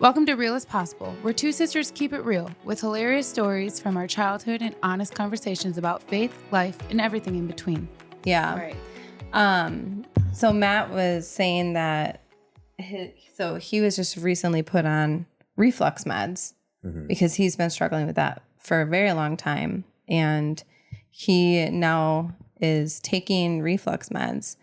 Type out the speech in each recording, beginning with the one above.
Welcome to Real as Possible, where two sisters keep it real with hilarious stories from our childhood and honest conversations about faith, life, and everything in between. Yeah. Right. So Matt was saying that he was just recently put on reflux meds because he's been struggling with that for a very long time. And he now is taking reflux meds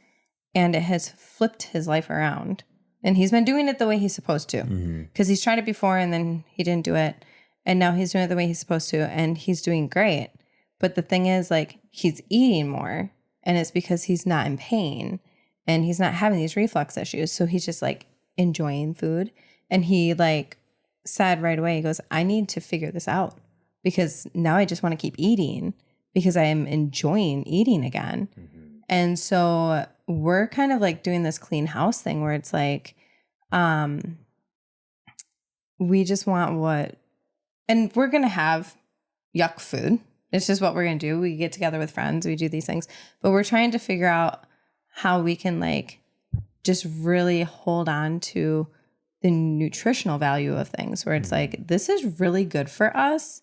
and it has flipped his life around. And he's been doing it the way he's supposed to because he's tried it before and then he didn't do it. And now he's doing it the way he's supposed to and he's doing great. But the thing is, like, he's eating more and it's because he's not in pain and he's not having these reflux issues. So he's just like enjoying food. And he like said right away, he goes, I need to figure this out because now I just want to keep eating because I am enjoying eating again. And so we're kind of like doing this clean house thing where it's like, we just want and we're going to have yuck food. It's just what we're going to do. We get together with friends, we do these things, but we're trying to figure out how we can like just really hold on to the nutritional value of things where it's like, this is really good for us.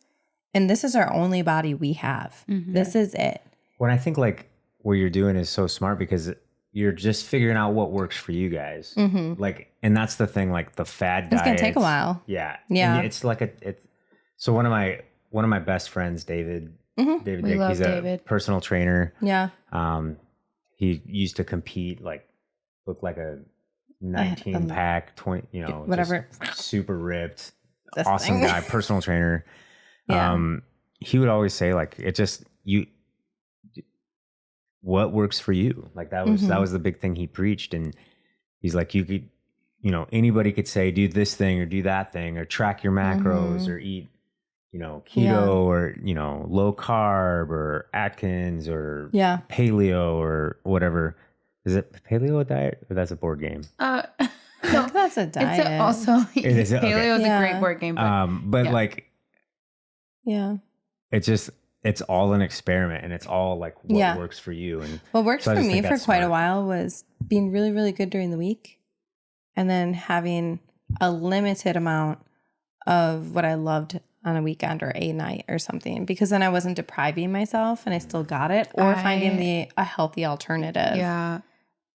And this is our only body we have. This is it. When I think like what you're doing is so smart because you're just figuring out what works for you guys. Like, and that's the thing, like the fad diet. It's going to take a while. Yeah. Yeah. And it's like so one of my best friends, David Dick, he's a personal trainer. Yeah. He used to compete, like look like a 19 pack, 20, whatever, super ripped, awesome guy, personal trainer. Yeah. He would always say like, what works for you? Like that was the big thing he preached. And he's like, you could, anybody could say, do this thing or do that thing or track your macros or eat, keto or, low carb or Atkins or paleo or whatever. Is it paleo a diet or that's a board game? No, that's a diet. It's also, paleo is a great board game. But like, it's all an experiment and it's all like what works for you. And what worked for me for quite a while was being really, really good during the week and then having a limited amount of what I loved on a weekend or a night or something, because then I wasn't depriving myself and I still got it or finding a healthy alternative. Yeah.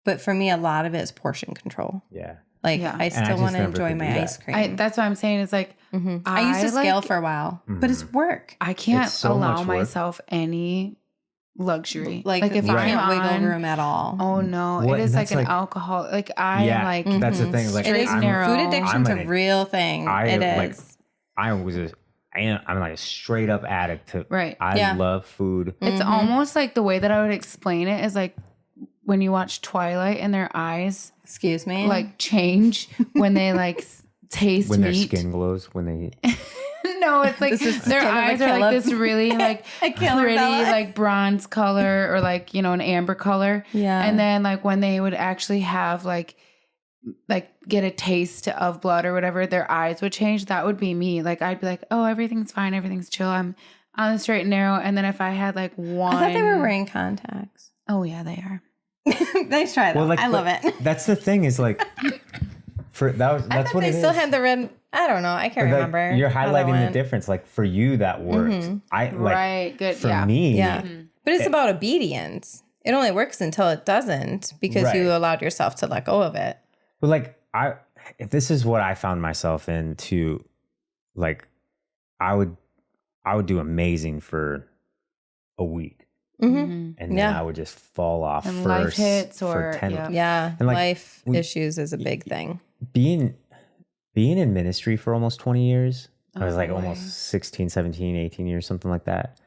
But for me, a lot of it is portion control. Yeah. Like I still want to enjoy my ice cream. That's what I'm saying. It's like, I used to scale for a while, but it's work. I can't allow myself any luxury. Like if I can't wiggle room at all. Oh no, it is like an alcohol. Like I am like, that's the thing. Like it is food addiction's a real thing. It is. I'm like a straight up addict to. Right. I love food. It's almost like the way that I would explain it is like when you watch Twilight and their eyes, excuse me, like change when they like taste when meat. Their skin glows when they eat. No, it's like their eyes are like this really like pretty like bronze color or like, an amber color. Yeah. And then like when they would actually have like get a taste of blood or whatever, their eyes would change. That would be me. Like I'd be like, oh, everything's fine. Everything's chill. I'm on the straight and narrow. And then if I had like one. I thought they were wearing contacts. Oh yeah, they are. Nice try though. Well, like, I love it. That's the thing is like that's what it is. They still had the red. I don't know. I can't remember. You're highlighting the difference. Like for you, that worked. Right. Good. For me, but it's about obedience. It only works until it doesn't because you allowed yourself to let go of it. But like this is what I found myself in too. Like I would do amazing for a week. And then I would just fall off and first. Life hits for 10 and like, life issues is a big thing. Being in ministry for almost 20 years, I was like almost 16, 17, 18 years, something like that.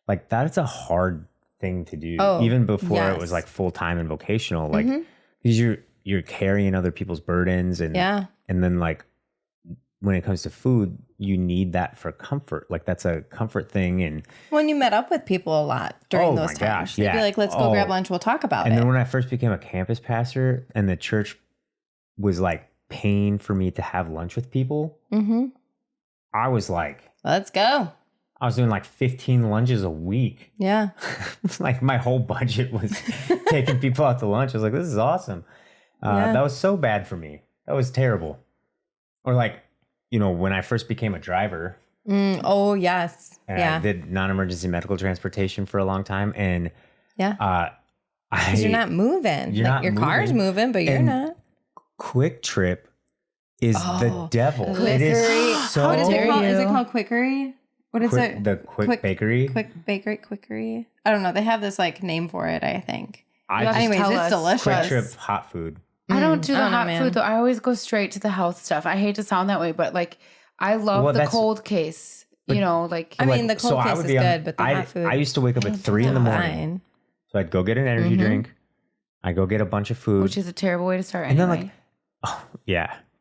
Like that's a hard thing to do. Even before it was like full-time and vocational, like because you're carrying other people's burdens and then like when it comes to food, you need that for comfort. Like that's a comfort thing. And when you met up with people a lot during those times, you'd be like, let's go grab lunch. We'll talk about it. And then when I first became a campus pastor and the church was like paying for me to have lunch with people, I was like, let's go. I was doing like 15 lunches a week. Yeah. Like my whole budget was taking people out to lunch. I was like, this is awesome. That was so bad for me. That was terrible. Or like, when I first became a driver. Oh, yes. And I did non-emergency medical transportation for a long time. And because you're not moving. Your car's moving, but you're not. Quick Trip is the devil. Quickery. It is so. What is it called? Is it called Quickery? What is it? The Quick Bakery. Quickery. I don't know. They have this like name for it, I think. Anyways, it's delicious. Quick Trip hot food. I don't do the hot food though. I always go straight to the health stuff. I hate to sound that way, but like I love the cold case. The cold case is good, but the hot food. I used to wake up at 3 a.m. So I'd go get an energy drink. I go get a bunch of food, which is a terrible way to start. And then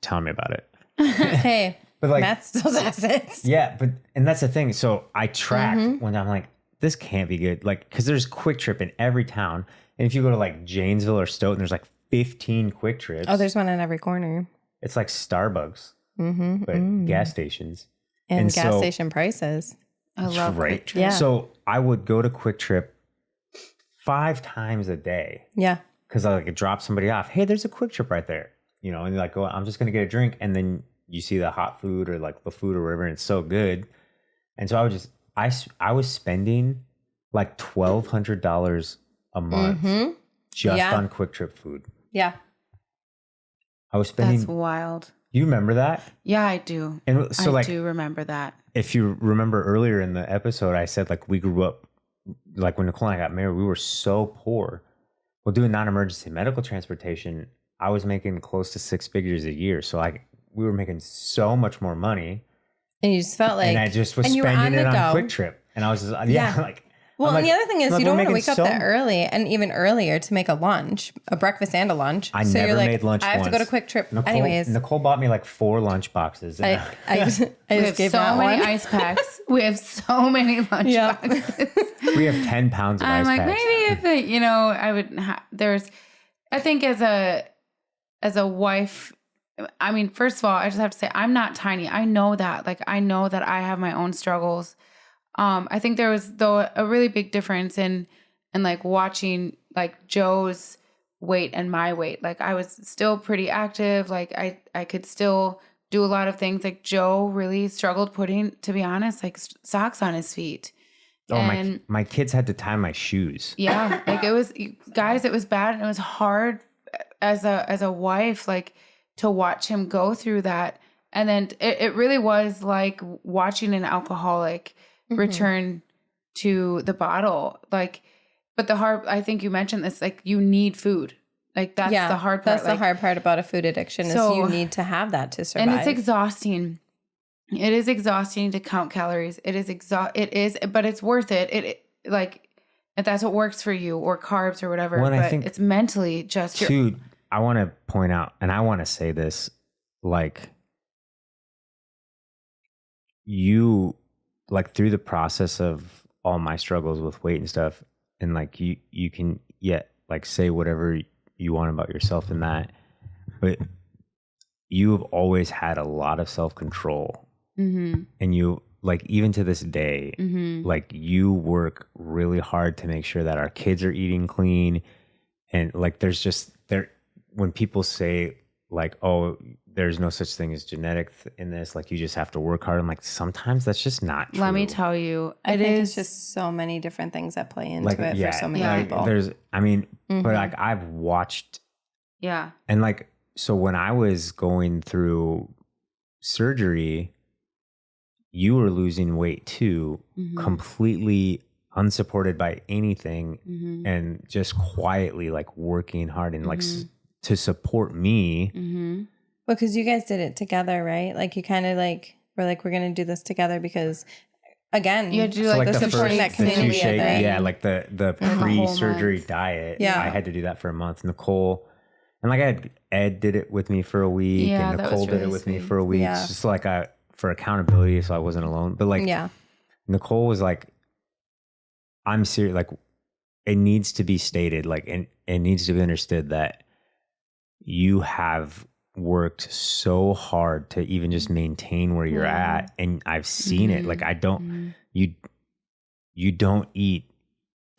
tell me about it. Hey, but Matt still does it. Yeah, and that's the thing. So I tracked when I'm like, this can't be good. Like, because there's Quick Trip in every town, and if you go to like Janesville or Stoughton, there's like 15 Quick Trips. Oh, there's one in every corner. It's like Starbucks, but gas stations and gas station prices. I love Quick Trip. Yeah. So I would go to Quick Trip 5 times a day. Yeah. Because I like drop somebody off. Hey, there's a Quick Trip right there. And you're like, go, I'm just going to get a drink. And then you see the hot food or like the food or whatever. And it's so good. And so I was spending like $1,200 a month just on Quick Trip food. Yeah. I was spending. That's wild. You remember that? Yeah, I do. And so I do remember that. If you remember earlier in the episode, I said like we grew up, like when Nicole and I got married, we were so poor. Well, doing non-emergency medical transportation, I was making close to 6 figures a year. So we were making so much more money. And you just felt like, and I just was spending it on Quick Trip. And I was just, like, well, and the other thing is you don't want to wake up that early and even earlier to make a breakfast and a lunch. I never made lunch I have to go to Quick Trip anyways. Nicole bought me like 4 lunch boxes. I just gave so many ice packs. We have so many lunch boxes. We have 10 pounds of ice packs. I'm like, maybe if I would I think as a wife, I mean, first of all, I just have to say I'm not tiny. I know that. Like, I know that I have my own struggles. I think there was though a really big difference in like watching like Joe's weight and my weight. Like I was still pretty active. Like I could still do a lot of things. Like Joe really struggled putting, to be honest, like socks on his feet. Oh, and my kids had to tie my shoes. Yeah, like it was bad, and it was hard as a wife, like to watch him go through that. And then it really was like watching an alcoholic return to the bottle. Like, but I think you mentioned this, like you need food. Like that's the hard part. That's the hard part about a food addiction is you need to have that to survive. And it's exhausting. It is exhausting to count calories. It is, but it's worth it. Like, if that's what works for you, or carbs or whatever, but I think it's mentally just. Dude, I want to point out, and I want to say this, like, you, like, through the process of all my struggles with weight and stuff, and like you can like say whatever you want about yourself in that, but you have always had a lot of self-control. And you, like, even to this day, like you work really hard to make sure that our kids are eating clean. And like, when people say like, oh, there's no such thing as genetic in this, like you just have to work hard. I'm like, sometimes that's just not true. Let me tell you, I think it's just so many different things that play into it for so many people. But like I've watched. Yeah. And like, so when I was going through surgery, you were losing weight too, completely unsupported by anything, and just quietly like working hard and like to support me. Well, because you guys did it together, right? Like you kind of like were like, we're going to do this together because, again, you had to do like the supporting that community. Like the pre-surgery diet. Yeah, I had to do that for a month. Nicole, and like Ed did it with me for a week, and Nicole did it with me for a week. It's just like for accountability, so I wasn't alone. But like, Nicole was like, I'm serious. Like, it needs to be stated, like, and it needs to be understood that you have worked so hard to even just maintain where you're at, and I've seen it. Like, you don't eat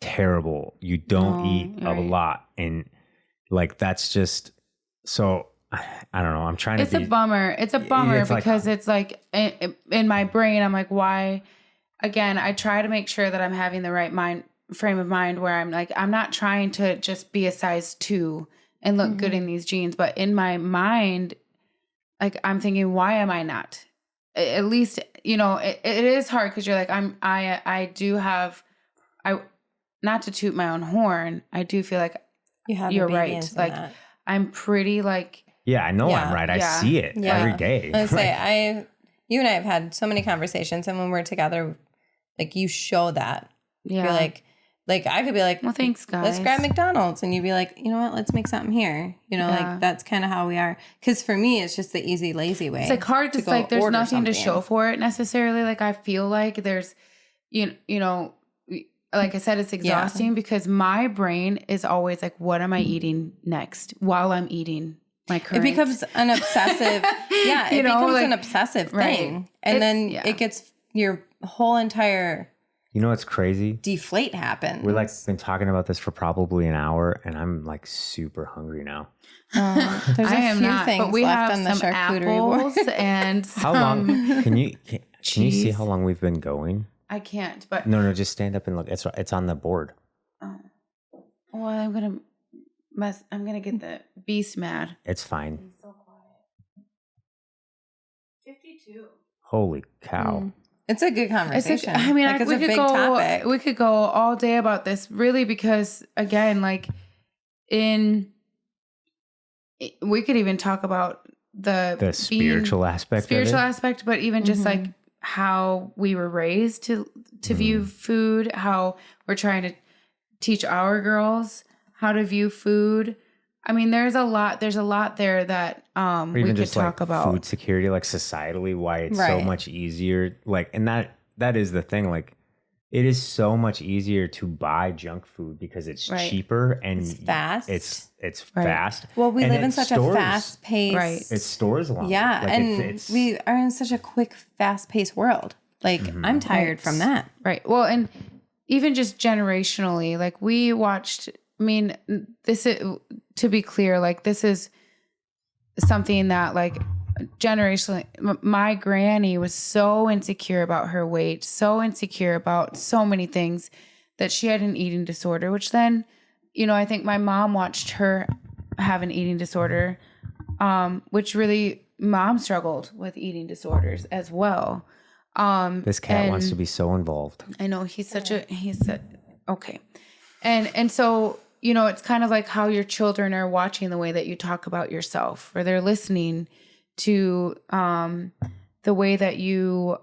terrible. You don't eat a lot, and like that's just so. I don't know. I'm trying it's to a bummer. It's a bummer because it's like in my brain, I'm like, why? Again, I try to make sure that I'm having the right frame of mind where I'm like, I'm not trying to just be a size 2 and look good in these jeans. But in my mind, like I'm thinking, why am I not? At least, it is hard because you're like, I do have, not to toot my own horn. I do feel like you're right. Like I'm pretty like. Yeah, I know I'm right. I see it every day. I would say you and I have had so many conversations, and when we're together, like you show that. Yeah. You're like I could be like, well, thanks, guys. Let's grab McDonald's, and you'd be like, you know what? Let's make something here. Like that's kind of how we are. Because for me, it's just the easy, lazy way. It's like hard to like. There's nothing to show for it necessarily. Like I feel like there's, like I said, it's exhausting because my brain is always like, what am I eating next while I'm eating my current? It becomes an obsessive, it becomes like, an obsessive thing. Right. And then it gets your whole entire, what's crazy? Deflate happens. We're like been talking about this for probably an hour and I'm like super hungry now. There's a few things but we left have on the some charcuterie apples board. And how long can you see how long we've been going? I can't, but no, just stand up and look. It's on the board. Oh, well, I'm gonna get the beast mad. It's fine. He's so quiet. 52. Holy cow! It's a good conversation. We could go all day about this, really, because again, like we could even talk about the spiritual aspect, but even just like how we were raised to view food, how we're trying to teach our girls how to view food. I mean, there's a lot there that we could talk about. Food security, like societally, why it's so much easier. Like, and that is the thing. Like, it is so much easier to buy junk food because it's cheaper and it's fast. It's fast. Well, we live in such a fast paced. Right. It stores a lot. Yeah, like and we are in such a quick, fast paced world. Like I'm tired from that. Right. Well, and even just generationally, like we watched. I mean, this is, to be clear, like this is something that like generationally, my granny was so insecure about her weight, so insecure about so many things that she had an eating disorder, which then, I think my mom watched her have an eating disorder, which really mom struggled with eating disorders as well. This cat wants to be so involved. I know he's okay. And so, it's kind of like how your children are watching the way that you talk about yourself, or they're listening to the way that you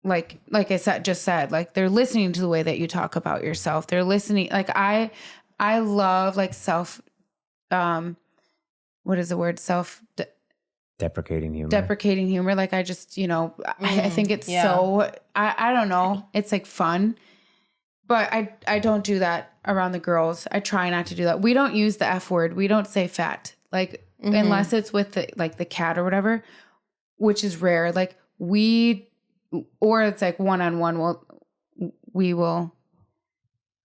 like I just said, like they're listening to the way that you talk about yourself. They're listening. Like I love like what is the word? Deprecating humor. Deprecating humor. Like I just, I think it's so, I don't know. It's like fun. But I don't do that around the girls. I try not to do that. We don't use the F word. We don't say fat. Like, unless it's with the cat or whatever, which is rare. Like or it's like one-on-one. We will,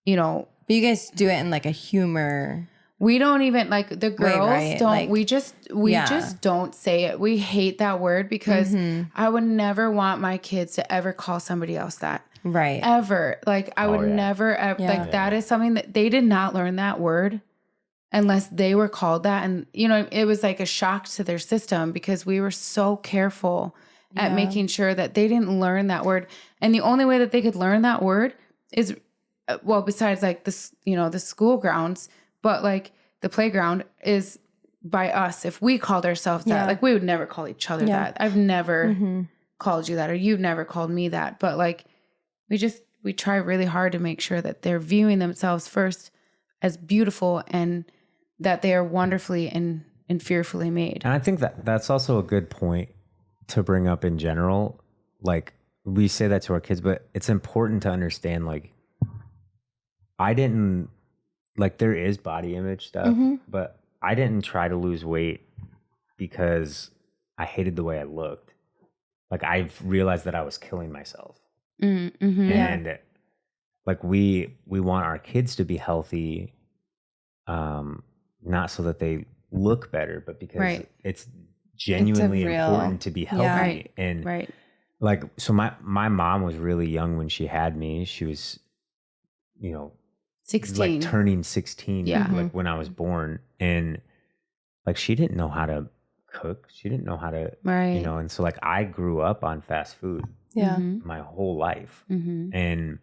But you guys do it in like a humor. We don't even like the girls don't. Like, we just don't say it. We hate that word because I would never want my kids to ever call somebody else that. Right. Ever. Like I would never ever, that is something that they did not learn that word unless they were called that. And it was like a shock to their system because we were so careful at making sure that they didn't learn that word. And the only way that they could learn that word is, well, besides like this, the school grounds, but like the playground is by us. If we called ourselves that, like we would never call each other that. I've never called you that, or you've never called me that. But like, we try really hard to make sure that they're viewing themselves first as beautiful and that they are wonderfully and fearfully made. And I think that's also a good point to bring up in general. Like we say that to our kids, but it's important to understand, like, I didn't, like there is body image stuff, but I didn't try to lose weight because I hated the way I looked. Like I've realized that I was killing myself. And like we want our kids to be healthy, not so that they look better, but because Right. it's genuinely real- important to be healthy. Yeah. Right. And Right. like, so my mom was really young when she had me. She was, you know, 16. like turning 16, Yeah. like when I was born. And like, she didn't know how to cook. She didn't know how to, Right. you know, and so like I grew up on fast food Yeah. Mhm. my whole life. Mhm. And,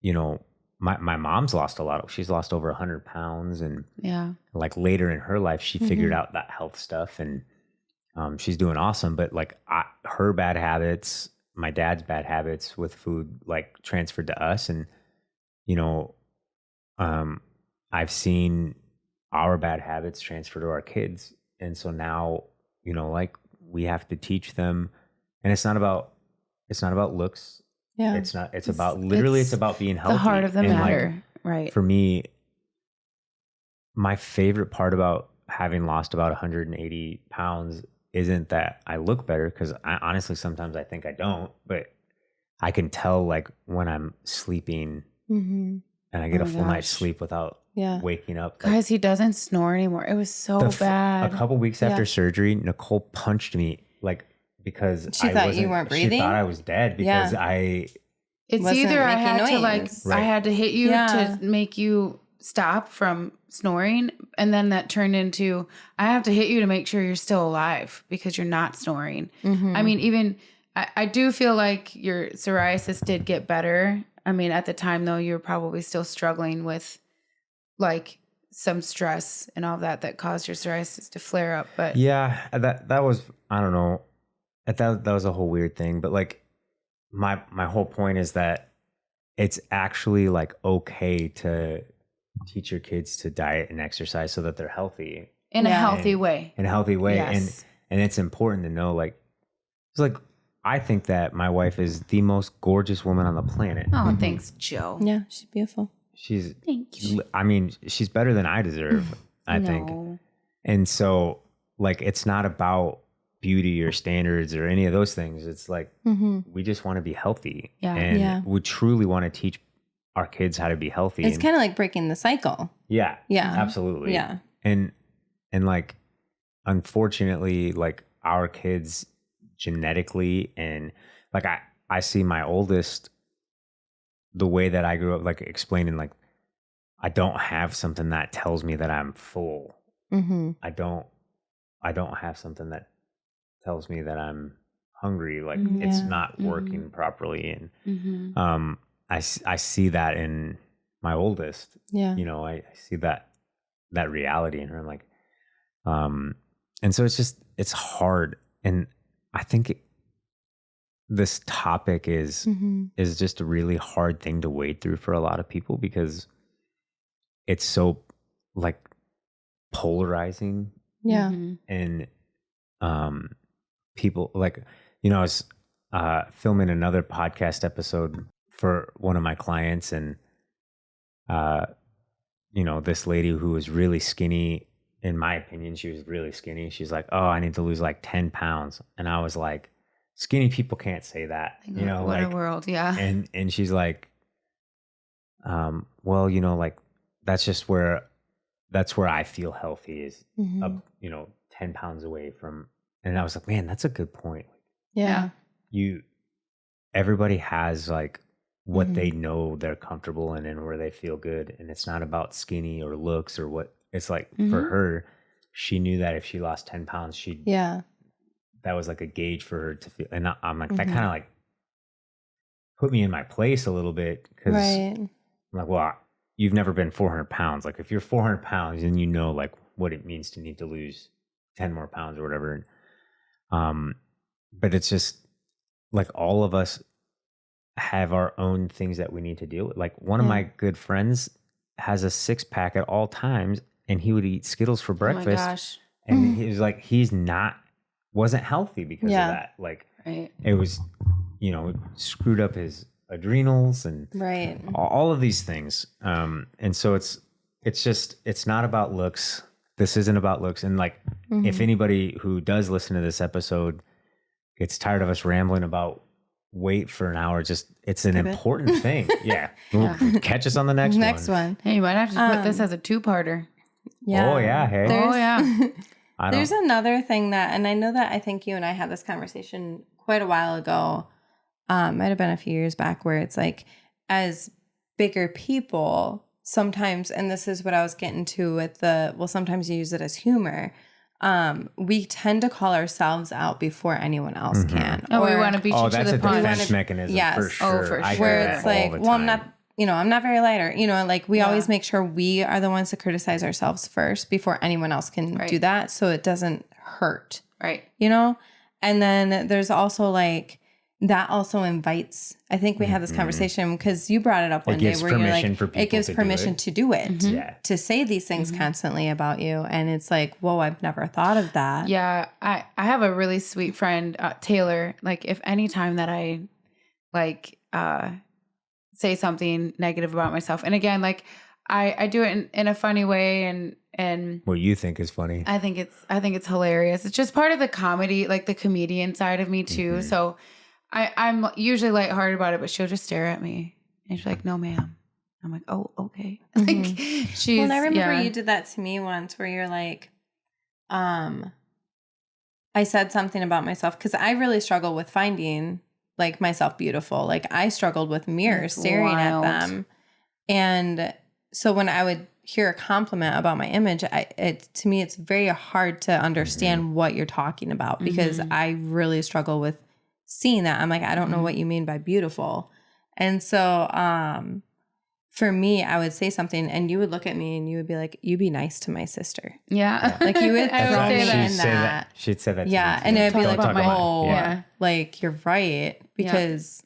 you know, my mom's lost a lot. She's lost over 100 pounds. And Yeah. like later in her life, she figured out that health stuff, and she's doing awesome. But like her bad habits, my dad's bad habits with food, like transferred to us. And, you know, I've seen our bad habits transfer to our kids. And so now, you know, like we have to teach them, and it's not about looks. Yeah. It's about literally, it's about being healthy. The heart of the And, matter. like, Right. for me, my favorite part about having lost about 180 pounds isn't that I look better, because I honestly, sometimes I think I don't, but I can tell like when I'm sleeping and I get Oh a my full night's gosh. sleep without Yeah. waking up. Like, Guys, he doesn't snore anymore. It was so bad. a couple weeks after Yeah. surgery, Nicole punched me like because She thought you weren't She breathing? thought I was dead because Yeah. It's Wasn't either I making had to like noise. Right. I had to hit you Yeah. to make you stop from snoring, and then that turned into I have to hit you to make sure you're still alive because you're not snoring. I mean, even I do feel like your psoriasis did get better. I mean, at the time though, you were probably still struggling with like some stress and all that caused your psoriasis to flare up. But Yeah, that was, I don't know, that was a whole weird thing. But like my whole point is that it's actually like okay to teach your kids to diet and exercise so that they're healthy in a Yeah. healthy way. in a healthy way. Yes. And it's important to know, like, it's like, I think that my wife is the most gorgeous woman on the planet. Oh, thanks, Joe. Yeah. She's beautiful. She's, Thank you. I mean, she's better than I deserve, I think. No. And so, like, it's not about beauty or standards or any of those things. It's like, we just want to be healthy. Yeah. And Yeah. we truly want to teach our kids how to be healthy. It's And- kind of like breaking the cycle. yeah. Yeah. Absolutely. Yeah. And like, unfortunately, like our kids genetically, and like I see my oldest, the way that I grew up, like explaining, like, I don't have something that tells me that I'm full. I don't have something that tells me that I'm hungry. Like it's Yeah. not working properly. And Mm-hmm. I see that in my oldest. Yeah. You know, I see that reality in her. I'm like, and so it's hard. And I think this topic is just a really hard thing to wade through for a lot of people, because it's so like polarizing. Yeah. And people, like, you know, I was filming another podcast episode for one of my clients, and you know, this lady who was really skinny, in my opinion, she was really skinny. She's like, oh, I need to lose like 10 pounds. And I was like, skinny people can't say that, you know, What like, a world. Yeah. and she's like, well, you know, like that's where I feel healthy is, you know, 10 pounds away from. And I was like, man, that's a good point. Yeah. Everybody has like what they know they're comfortable in and where they feel good. And it's not about skinny or looks or what. It's like for her, she knew that if she lost 10 pounds, that was like a gauge for her to feel. And I'm like, that kind of like put me in my place a little bit, because I'm like, well, you've never been 400 pounds. Like if you're 400 pounds, then you know like what it means to need to lose 10 more pounds or whatever. But it's just like all of us have our own things that we need to deal with. Like one of my good friends has a 6-pack at all times, and he would eat Skittles for breakfast. Oh my gosh. And he was like, wasn't healthy because of that. Like it was, you know, screwed up his adrenals and all of these things. And so it's not about looks. This isn't about looks. And like, if anybody who does listen to this episode gets tired of us rambling about weight for an hour, it's an important thing. Yeah. Catch us on the next one. Next one. Hey, you might have to put this as a 2-parter. Yeah. Oh yeah. Hey. Oh yeah. There's another thing that, and I know that I think you and I had this conversation quite a while ago. Might have been a few years back, where it's like, as bigger people, sometimes, and this is what I was getting to with sometimes you use it as humor. We tend to call ourselves out before anyone else can. Oh, we want to beat you to the punch. That's a defense mechanism. Yes. For sure. Oh, for I sure. Where hear it's that all like, the well, I'm time. not, I'm not very light, or, like we always make sure we are the ones to criticize ourselves first before anyone else can do that. So it doesn't hurt. Right. And then there's also like, that also invites, I think we had this conversation because you brought it up one day where you're like, it gives permission to do it, to say these things constantly about you. And it's like, whoa, I've never thought of that. Yeah. I have a really sweet friend, Taylor. Like if any time that I say something negative about myself, and again, like I do it in a funny way and what you think is funny. I think it's hilarious. It's just part of the comedy, like the comedian side of me too. So I'm usually lighthearted about it, but she'll just stare at me and she's like, "No, ma'am." I'm like, "Oh, okay." Like she's. Well, and I remember you did that to me once, where you're like, I said something about myself because I really struggle with finding like myself beautiful. Like I struggled with mirrors, staring at them, and so when I would hear a compliment about my image, to me it's very hard to understand what you're talking about because I really struggle with seeing that. I'm like, I don't know what you mean by beautiful. And so for me, I would say something and you would look at me and you would be like, you be nice to my sister. Yeah. Like you would throw me in that. She'd say that to yeah. me And it would be Talk like, about oh, yeah. like you're right. Because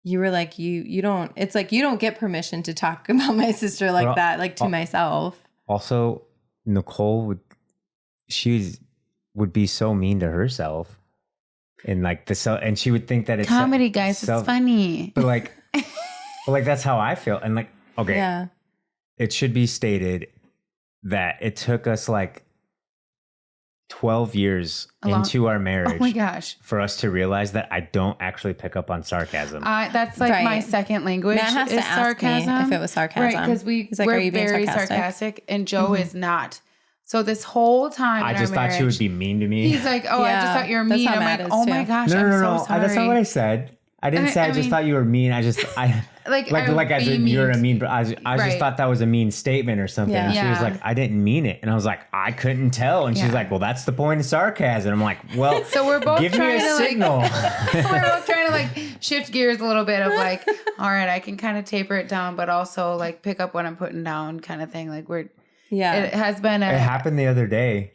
you were like, you don't, it's like, you don't get permission to talk about my sister like that, like to myself. Also, Nicole would be so mean to herself. And like and she would think that it's comedy, guys. It's funny. But like, that's how I feel. And like, okay, it should be stated that it took us like 12 years into our marriage. Oh my gosh. For us to realize that I don't actually pick up on sarcasm. That's like my second language. Matt has is to ask sarcasm. me if it was sarcasm. Right, because we're very sarcastic and Joe is not. So this whole time I just thought she would be mean to me. He's like, oh, I just thought you were mean. I'm like, oh my gosh, no, I'm so sorry. That's not what I said. I didn't say I just thought you were mean. I like as in you're a mean. But I just thought that was a mean statement or something. Yeah. And she was like, I didn't mean it, and I was like, I couldn't tell. And she's like, well, that's the point of sarcasm. I'm like, well, so we're both give me a signal. We're both trying to like shift gears a little bit of like, all right, I can kind of taper it down, but also like pick up what I'm putting down, kind of thing. Like it has been it happened the other day.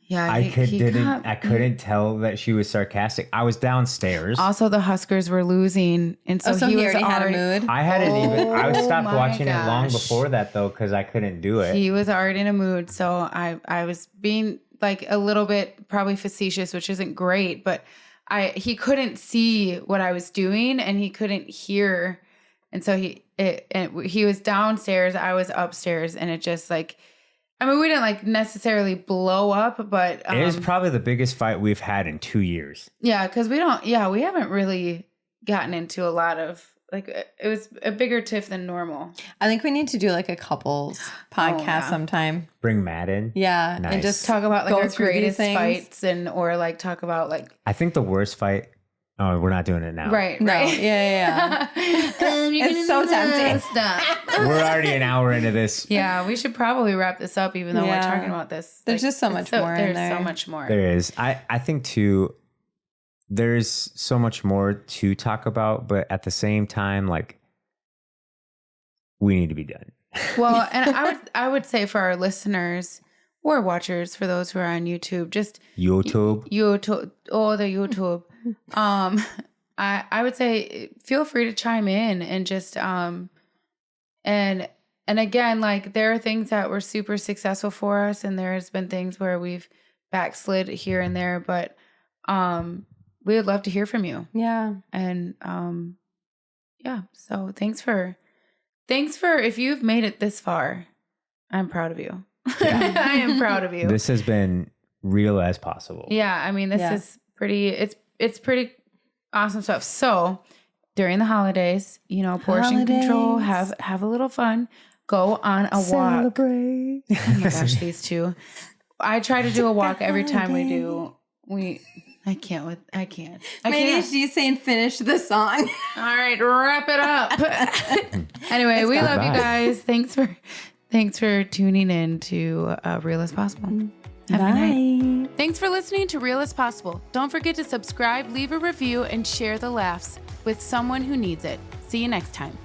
Yeah, I couldn't tell that she was sarcastic. I was downstairs. Also, the Huskers were losing, and so he already had a mood. I hadn't I stopped watching it long before that though because I couldn't do it. He was already in a mood, so I was being like a little bit probably facetious, which isn't great, but he couldn't see what I was doing and he couldn't hear, and so he was downstairs, I was upstairs, and it just like. I mean, we didn't like necessarily blow up, but it is probably the biggest fight we've had in 2 years. Yeah, because we haven't really gotten into a lot of like it was a bigger tiff than normal. I think we need to do like a couples podcast sometime. Bring Matt in. Yeah, nice. And just talk about like our greatest fights or like talk about like. I think the worst fight. Oh, we're not doing it now. Right. No. Yeah. It's so tempting. We're already an hour into this. Yeah, we should probably wrap this up, even though we're talking about this. There's just so much more in there. There's so much more. There is. I think too, there's so much more to talk about, but at the same time, like, we need to be done. Well, and I would say for our listeners or watchers, for those who are on YouTube, just YouTube, the YouTube. I would say feel free to chime in and just and again, like there are things that were super successful for us, and there has been things where we've backslid here and there, but we would love to hear from you. Yeah. And so thanks for if you've made it this far, I'm proud of you. Yeah. I am proud of you. This has been real as possible. Yeah, I mean, this is pretty it's pretty awesome stuff. So during the holidays, portion control, have a little fun. go on a walk. Celebrate. Oh my gosh, these two. I try to do a walk every time we do. I can't. Maybe she's saying finish the song. All right, wrap it up. Anyway, we love you guys. Thanks for tuning in to Real as Possible. Have a good night. Thanks for listening to Real as Possible. Don't forget to subscribe, leave a review, and share the laughs with someone who needs it. See you next time.